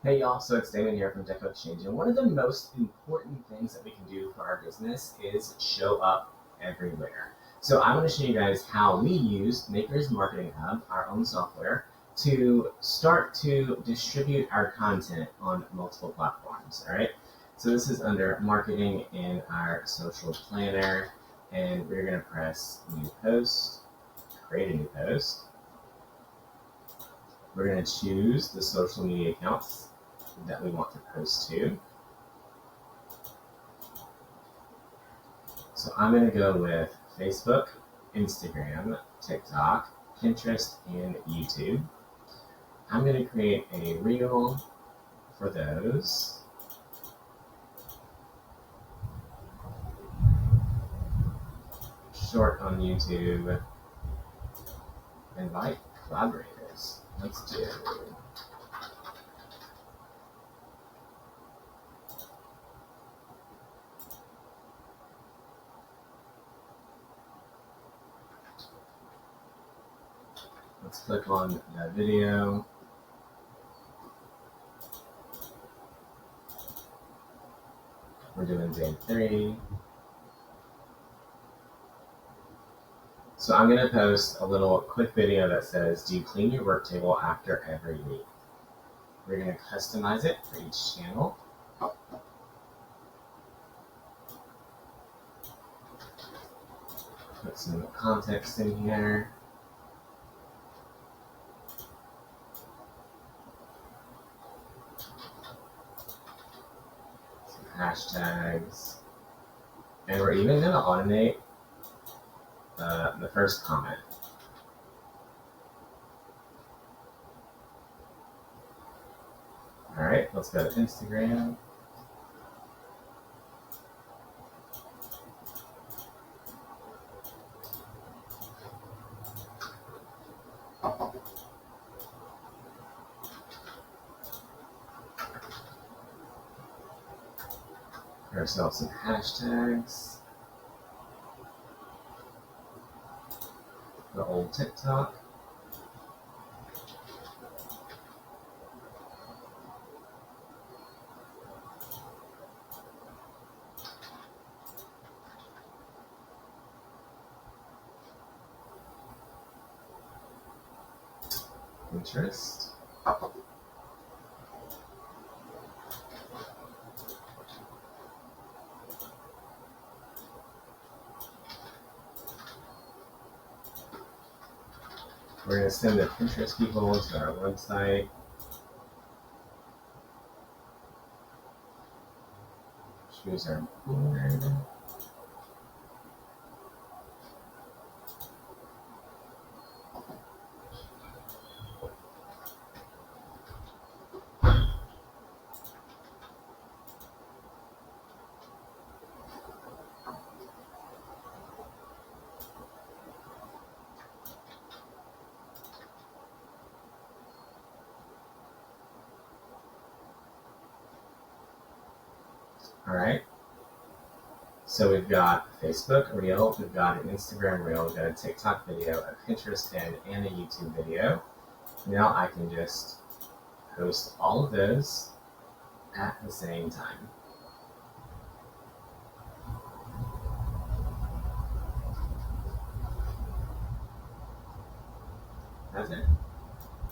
Hey y'all, so it's Damon here from Deco Exchange, and one of the most important things that we can do for our business is show up everywhere. So I want to show you guys how we use Maker's Marketing Hub, our own software, to start to distribute our content on multiple platforms, all right? So this is under marketing in our social planner, and we're gonna press new post, create a new post. We're gonna choose the social media accounts that we want to post to. So I'm going to go with Facebook, Instagram, TikTok, Pinterest, and YouTube. I'm going to create a reel for those. Short on YouTube. Invite collaborators. Let's do. Let's click on that video. We're doing day 3. So I'm going to post a little quick video that says, do you clean your work table after every week? We're going to customize it for each channel. Put some context in here. Some hashtags. And we're even going to automate the first comment. All right, let's go to Instagram. Give ourselves some hashtags. The old TikTok. Pinterest. We're going to send the Pinterest people to our website. Choose our board. All right. So we've got a Facebook reel, we've got an Instagram reel, we've got a TikTok video, a Pinterest pin, and a YouTube video. Now I can just post all of those at the same time.